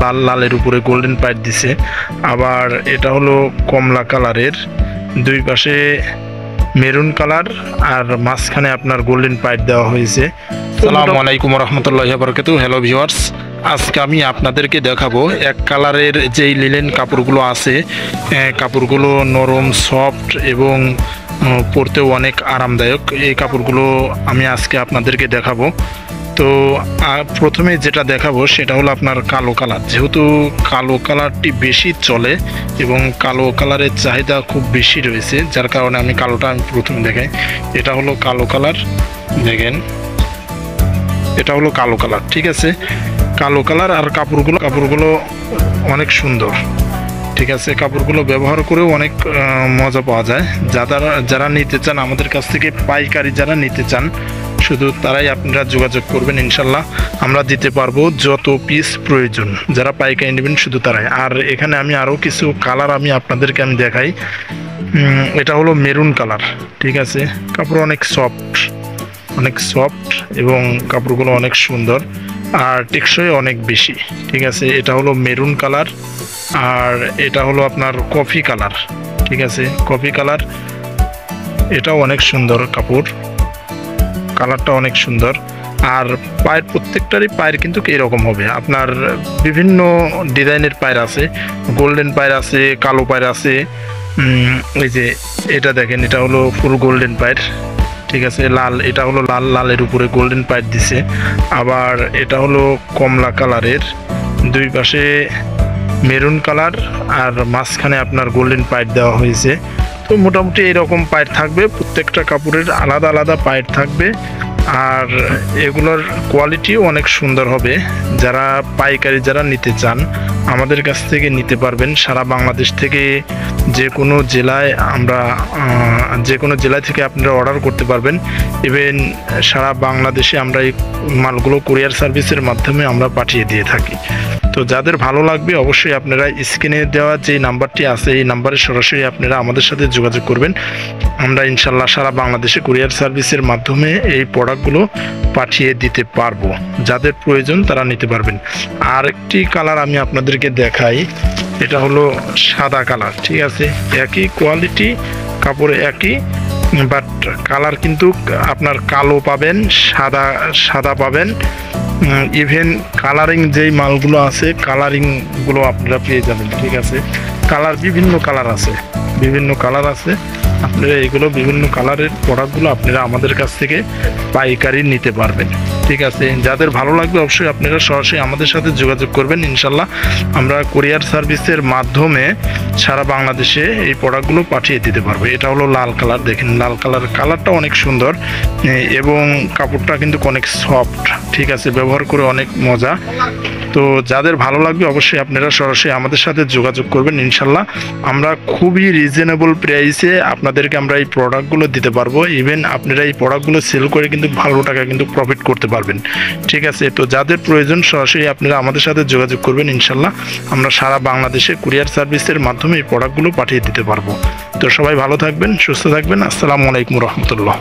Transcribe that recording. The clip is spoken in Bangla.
লাল লালের উপরে গোল্ডেন পাইপ দিছে। আবার এটা হলো কমলা কালারের, দুই পাশে মেরুন কালার আর মাঝখানে আপনার গোল্ডেন পাইপ দেওয়া হয়েছে। আসসালামু আলাইকুম রহমতুল্লাহি ওয়া বারাকাতুহু। হ্যালো ভিউয়ার্স, আজকে আমি আপনাদেরকে দেখাবো এক কালারের যেই লিলেন কাপড়গুলো আছে, কাপড়গুলো নরম সফট এবং পরতেও অনেক আরামদায়ক। এই কাপড়গুলো আমি আজকে আপনাদেরকে দেখাবো। তো প্রথমে যেটা দেখাবো সেটা হলো আপনার কালো কালার। যেহেতু কালো কালারটি বেশি চলে এবং কালো কালারের চাহিদা খুব বেশি রয়েছে, যার কারণে আমি কালোটা প্রথমে দেখাই। এটা হলো কালো কালার, দেখেন এটা হলো কালো কালার, ঠিক আছে। কালো কালার আর কাপড়গুলো অনেক সুন্দর, ঠিক আছে। কাপড়গুলো ব্যবহার করেও অনেক মজা পাওয়া যায়। যারা নিতে চান আমাদের কাছ থেকে, পাইকারি যারা নিতে চান, শুধু তারাই আপনারা যোগাযোগ করবেন, ইনশাল্লাহ আমরা দিতে পারবো যত পিস প্রয়োজন। যারা পাইকারি নেবেন শুধু তারাই। আর এখানে আমি আরও কিছু কালার আপনাদেরকে দেখাই। এটা হলো মেরুন কালার, ঠিক আছে। কাপড় অনেক সফট এবং কাপড়গুলো অনেক সুন্দর আর টেকসই অনেক বেশি, ঠিক আছে। এটা হলো মেরুন কালার আর এটা হলো আপনার কফি কালার, ঠিক আছে। কফি কালার, এটাও অনেক সুন্দর কাপড়, কালারটা অনেক সুন্দর। আর পায়ের প্রত্যেকটারই পায়ের কিন্তু এরকম হবে, আপনার বিভিন্ন ডিজাইনের পায়ের আছে, গোল্ডেন পায়ের আছে, কালো পায়ের আছে। এই যে এটা দেখেন, এটা হলো ফুল গোল্ডেন পায়ের, ঠিক আছে। লাল, এটা হলো লাল লালের উপরে গোল্ডেন পাইপ দিছে। আবার এটা হলো কমলা কালারের, দুই পাশে মেরুন কালার আর মাঝখানে আপনার গোল্ডেন পাইপ দেওয়া হয়েছে। তো মোটামুটি এরকম পাইপ থাকবে, প্রত্যেকটা কাপড়ের আলাদা আলাদা পাইপ থাকবে। আর এগুলোর কোয়ালিটিও অনেক সুন্দর হবে। যারা পাইকারি যারা নিতে চান আমাদের কাছ থেকে নিতে পারবেন। সারা বাংলাদেশ থেকে যে কোনো জেলা থেকে আপনারা অর্ডার করতে পারবেন। ইভেন সারা বাংলাদেশে আমরা এই মালগুলো কুরিয়ার সার্ভিসের মাধ্যমে আমরা পাঠিয়ে দিয়ে থাকি। তো যাদের ভালো লাগবে অবশ্যই আপনারা স্ক্রিনে দেওয়া যে নাম্বারটি আছে এই নাম্বারে সরাসরি আপনারা আমাদের সাথে যোগাযোগ করবেন। আমরা ইনশাল্লাহ সারা বাংলাদেশে কুরিয়ার সার্ভিসের মাধ্যমে এই প্রোডাক্টগুলো পাঠিয়ে দিতে পারবো। যাদের প্রয়োজন তারা নিতে পারবেন। আর একটি কালার আমি আপনাদেরকে দেখাই, এটা হলো সাদা কালার, ঠিক আছে। একই কোয়ালিটি, কাপড় একই, বাট কালার কিন্তু আপনার কালো পাবেন, সাদা পাবেন। ইভেন কালারিং যেই মালগুলো আছে কালারিংগুলো আপনারা পেয়ে যাবেন, ঠিক আছে। বিভিন্ন কালার আছে, আপনারা এইগুলো বিভিন্ন কালারের প্রোডাক্টগুলো আপনারা আমাদের কাছ থেকে পাইকারি নিতে পারবেন, ঠিক আছে। যাদের ভালো লাগবে অবশ্যই আপনারা সরাসরি আমাদের সাথে যোগাযোগ করবেন। ইনশাল্লাহ আমরা কুরিয়ার সার্ভিসের মাধ্যমে সারা বাংলাদেশে এই প্রোডাক্টগুলো পাঠিয়ে দিতে পারবো। এটা হলো লাল কালার, দেখেন লাল কালারটা অনেক সুন্দর এবং কাপড়টা কিন্তু অনেক সফট, ঠিক আছে। ব্যবহার করে অনেক মজা। তো যাদের ভালো লাগবে অবশ্যই আপনারা সরাসরি আমাদের সাথে যোগাযোগ করবেন। ইনশাল্লাহ আমরা খুবই রিজনেবল প্রাইসে আপনাদেরকে আমরা এই প্রোডাক্টগুলো দিতে পারবো। ইভেন আপনারা এই প্রোডাক্টগুলো সেল করে কিন্তু ভালো টাকা কিন্তু প্রফিট করতে পারবেন, ঠিক আছে। তো যাদের প্রয়োজন সরাসরি আপনারা আমাদের সাথে যোগাযোগ করবেন। ইনশাল্লাহ আমরা সারা বাংলাদেশে কুরিয়ার সার্ভিসের মাধ্যমে এই প্রোডাক্টগুলো পাঠিয়ে দিতে পারবো। তো সবাই ভালো থাকবেন, সুস্থ থাকবেন। আসসালামু আলাইকুম রহমতুল্লাহ।